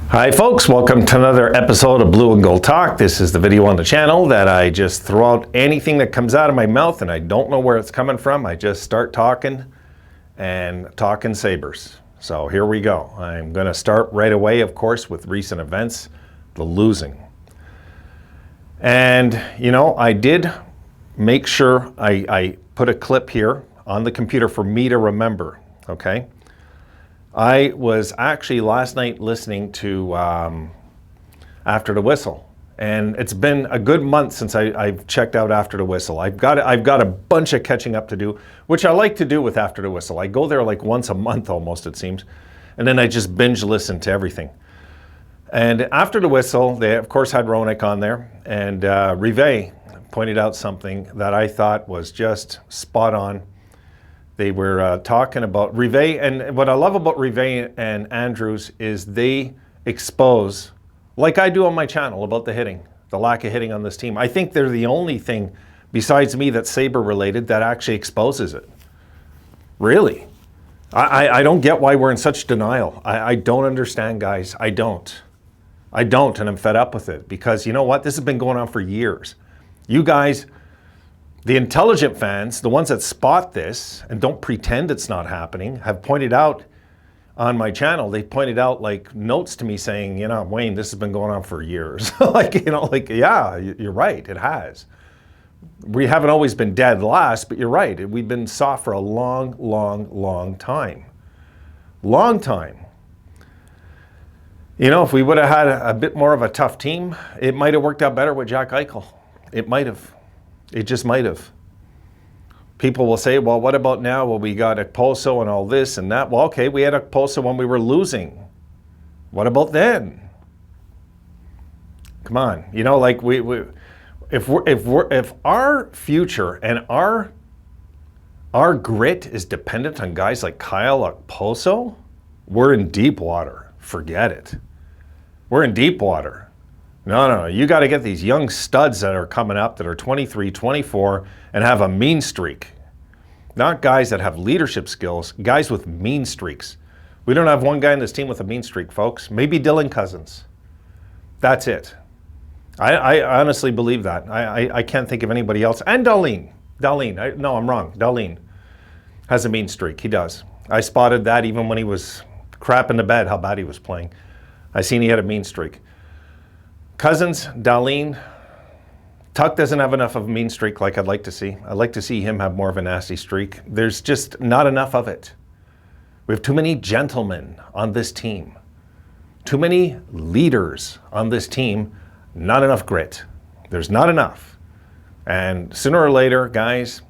Hi folks, welcome to another episode of Blue and Gold Talk. This is the video on the channel that I just throw out anything that comes out of my mouth and I don't know where it's coming from. I just start talking and talking Sabres. So here we go. I'm going to start right away, of course, with recent events, the losing. And, you know, I did make sure I put a clip here on the computer for me to remember, okay? I was actually last night listening to After the Whistle, and it's been a good month since I've checked out After the Whistle. I've got a bunch of catching up to do, which I like to do with After the Whistle. I go there like once a month almost, it seems, and then I just binge listen to everything. And After the Whistle, they of course had Roenick on there, and Rive pointed out something that I thought was just spot on. They were talking about Rive, and what I love about Rive and Andrews is they expose, like I do on my channel, about the hitting, the lack of hitting on this team. I think they're the only thing besides me that's Sabre related that actually exposes it. Really. I don't get why we're in such denial. I don't understand, guys. I don't, and I'm fed up with it because you know what? This has been going on for years. You guys, the intelligent fans, the ones that spot this and don't pretend it's not happening, have pointed out on my channel, they pointed out like notes to me saying, you know, Wayne, this has been going on for years. Yeah, you're right, it has. We haven't always been dead last, but you're right. We've been soft for a long time. Long time. You know, if we would have had a bit more of a tough team, it might have worked out better with Jack Eichel. It might have. It just might have. People will say, well, what about now? Well, we got Okposo and all this and that. Well, okay, we had Okposo when we were losing. What about then? Come on, you know, like if our future and our grit is dependent on guys like Kyle Okposo, we're in deep water. Forget it. We're in deep water. No. You got to get these young studs that are coming up that are 23, 24 and have a mean streak. Not guys that have leadership skills, guys with mean streaks. We don't have one guy in this team with a mean streak, folks. Maybe Dylan Cousins. That's it. I honestly believe that. I can't think of anybody else. And Dahlin. No, I'm wrong. Dahlin has a mean streak. He does. I spotted that even when he was crap in the bed, how bad he was playing. I seen he had a mean streak. Cousins, Dahlin, Tuck doesn't have enough of a mean streak like I'd like to see. I'd like to see him have more of a nasty streak. There's just not enough of it. We have too many gentlemen on this team. Too many leaders on this team. Not enough grit. There's not enough. And sooner or later, guys,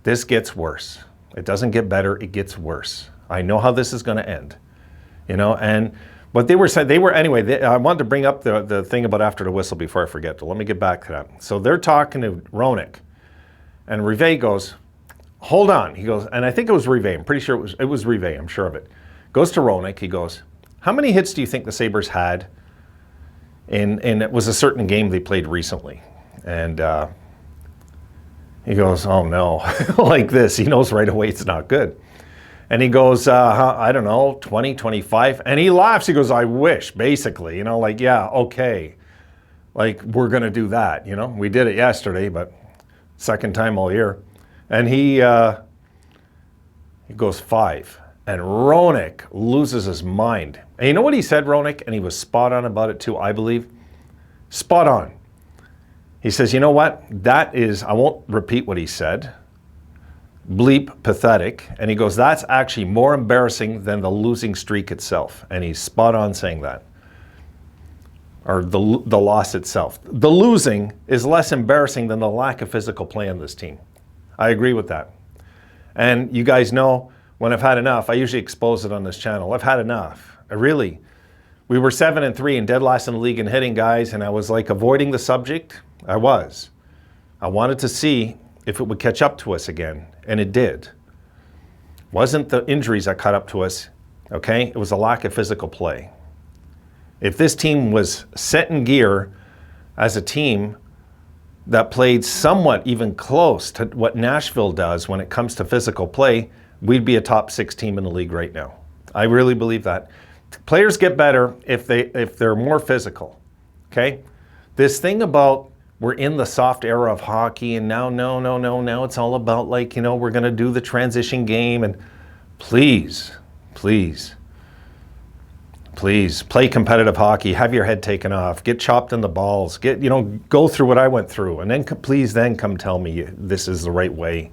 this gets worse. It doesn't get better, it gets worse. I know how this is going to end. You know, and but they were saying, I wanted to bring up the thing about After the Whistle before I forget. So let me get back to that. So they're talking to Roenick, and Rive goes, hold on. He goes, and I think it was Rive. I'm pretty sure it was Rive. I'm sure of it. Goes to Roenick. He goes, how many hits do you think the Sabres had in it was a certain game they played recently? And he goes, oh no, like this. He knows right away it's not good. And he goes, I don't know, 20, 25. And he laughs. He goes, I wish, basically. You know, like, yeah, okay. Like, we're going to do that, you know. We did it yesterday, but second time all year. And he goes 5. And Roenick loses his mind. And you know what he said, Roenick? And he was spot on about it too, I believe. Spot on. He says, you know what? That is, I won't repeat what he said. Bleep pathetic. And he goes, that's actually more embarrassing than the losing streak itself. And he's spot on saying that. Or the loss itself. The losing is less embarrassing than the lack of physical play on this team. I agree with that. And you guys know, when I've had enough, I usually expose it on this channel. I've had enough. We were 7-3 and dead last in the league in hitting, guys, and I was like avoiding the subject. I wanted to see if it would catch up to us again, and it did. Wasn't the injuries that caught up to us, okay? It was a lack of physical play. If this team was set in gear as a team that played somewhat even close to what Nashville does when it comes to physical play, we'd be a top 6 team in the league right now. I really believe that. Players get better if they're more physical. Okay? This thing about we're in the soft era of hockey and now now it's all about like, we're going to do the transition game, and please play competitive hockey, have your head taken off, get chopped in the balls, go through what I went through, and then please then come tell me this is the right way.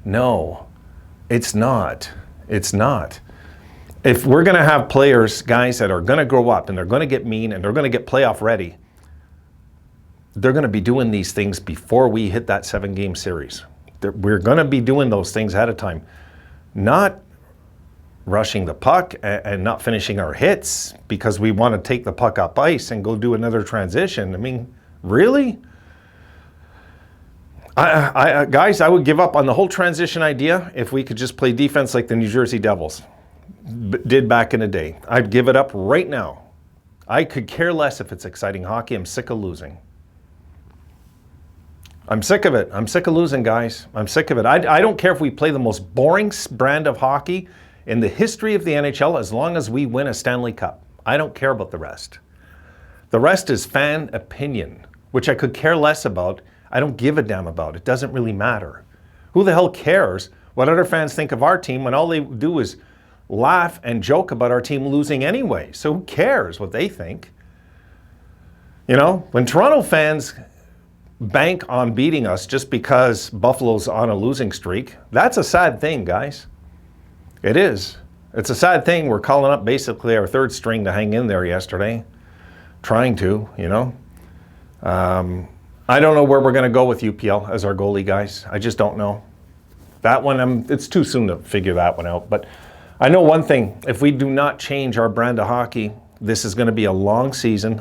No, it's not. It's not. If we're going to have players, guys, that are going to grow up and they're going to get mean and they're going to get playoff ready, they're going to be doing these things before we hit that 7-game series. We're going to be doing those things ahead of time, not rushing the puck and not finishing our hits because we want to take the puck up ice and go do another transition. I mean, really? Guys, I would give up on the whole transition idea if we could just play defense like the New Jersey Devils did back in the day. I'd give it up right now. I could care less if it's exciting hockey. I'm sick of losing. I'm sick of it. I'm sick of losing, guys. I'm sick of it. I don't care if we play the most boring brand of hockey in the history of the NHL as long as we win a Stanley Cup. I don't care about the rest. The rest is fan opinion, which I could care less about. I don't give a damn about. It doesn't really matter. Who the hell cares what other fans think of our team when all they do is laugh and joke about our team losing anyway? So who cares what they think? When Toronto fans bank on beating us just because Buffalo's on a losing streak, that's a sad thing, guys. It is. It's a sad thing. We're calling up basically our third string to hang in there yesterday. Trying to, I don't know where we're going to go with UPL as our goalie, guys. I just don't know. That one, it's too soon to figure that one out. But I know one thing. If we do not change our brand of hockey, this is going to be a long season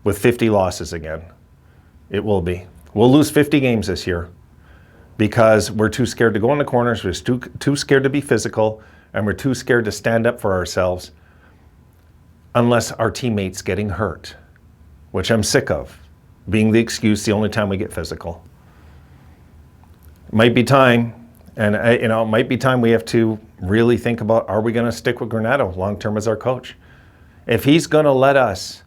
with 50 losses again. It will be. We'll lose 50 games this year because we're too scared to go in the corners, we're too scared to be physical, and we're too scared to stand up for ourselves unless our teammates getting hurt, which I'm sick of, being the excuse the only time we get physical. It might be time, and it might be time we have to really think about, are we going to stick with Granato long-term as our coach? If he's going to let us,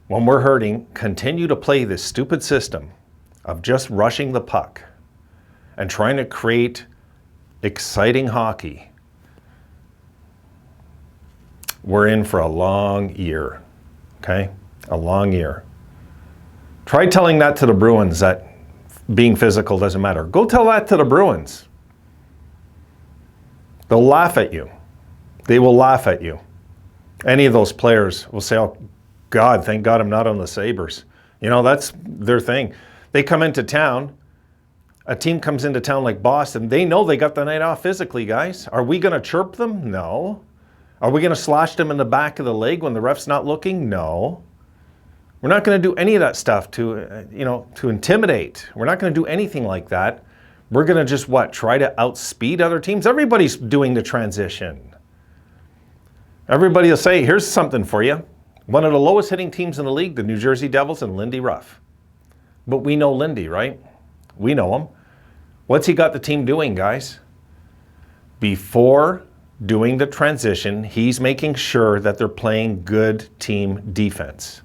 when we're hurting, continue to play this stupid system of just rushing the puck and trying to create exciting hockey, we're in for a long year, okay? A long year. Try telling that to the Bruins that being physical doesn't matter. Go tell that to the Bruins. They'll laugh at you. They will laugh at you. Any of those players will say, oh, God, thank God I'm not on the Sabres. That's their thing. They come into town, a team comes into town like Boston, they know they got the night off physically, guys. Are we going to chirp them? No. Are we going to slash them in the back of the leg when the ref's not looking? No. We're not going to do any of that stuff to intimidate. We're not going to do anything like that. We're going to just, try to outspeed other teams? Everybody's doing the transition. Everybody will say, here's something for you. One of the lowest hitting teams in the league, the New Jersey Devils and Lindy Ruff. But we know Lindy, right? We know him. What's he got the team doing, guys? Before doing the transition, he's making sure that they're playing good team defense.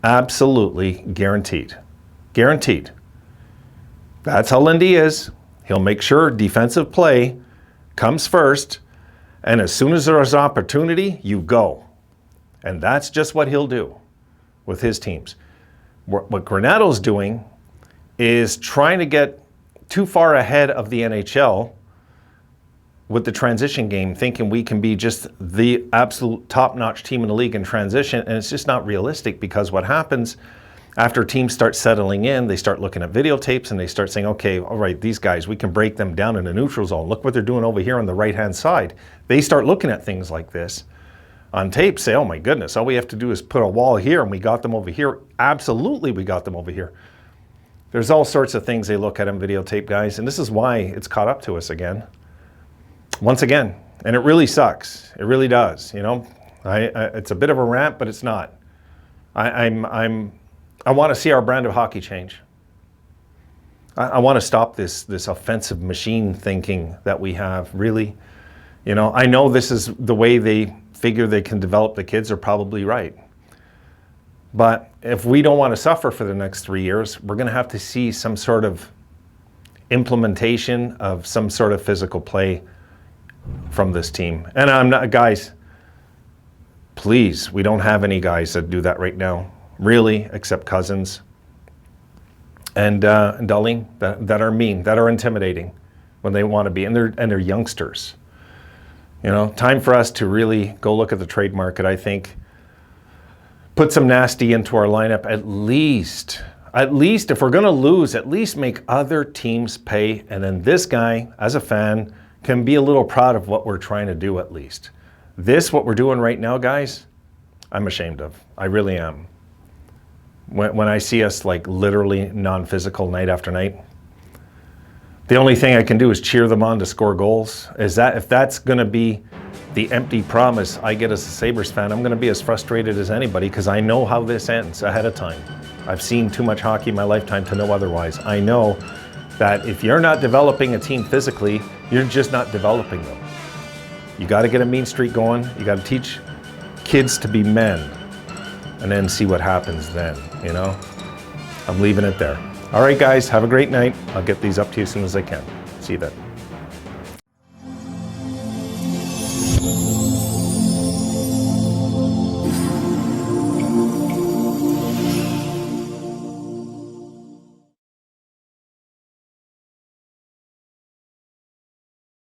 Absolutely guaranteed. Guaranteed. That's how Lindy is. He'll make sure defensive play comes first, and as soon as there's an opportunity, you go. And that's just what he'll do with his teams. What Granato's doing is trying to get too far ahead of the NHL with the transition game, thinking we can be just the absolute top-notch team in the league in transition, and it's just not realistic because what happens after teams start settling in, they start looking at videotapes and they start saying, okay, all right, these guys, we can break them down in a neutral zone. Look what they're doing over here on the right-hand side. They start looking at things like this on tape, say, oh my goodness, all we have to do is put a wall here and we got them over here. Absolutely, we got them over here. There's all sorts of things they look at in videotape, guys, and this is why it's caught up to us again. Once again, and it really sucks. It really does, it's a bit of a rant, but it's not. I want to see our brand of hockey change. I want to stop this offensive machine thinking that we have, really. You know, I know this is the way they figure they can develop the kids are probably right. But if we don't want to suffer for the next 3 years, we're going to have to see some sort of implementation of some sort of physical play from this team. And I'm not, guys, please, we don't have any guys that do that right now, really, except Cousins and Darlene, that are mean, that are intimidating when they want to be, and they're youngsters. You know, time for us to really go look at the trade market, I think. Put some nasty into our lineup, at least if we're going to lose, at least make other teams pay. And then this guy, as a fan, can be a little proud of what we're trying to do at least. What we're doing right now, guys, I'm ashamed of. I really am. When I see us like literally non-physical night after night, the only thing I can do is cheer them on to score goals. If that's going to be the empty promise I get as a Sabres fan, I'm going to be as frustrated as anybody because I know how this ends ahead of time. I've seen too much hockey in my lifetime to know otherwise. I know that if you're not developing a team physically, you're just not developing them. You got to get a mean streak going. You got to teach kids to be men and then see what happens then, you know? I'm leaving it there. All right, guys, have a great night. I'll get these up to you as soon as I can. See you then.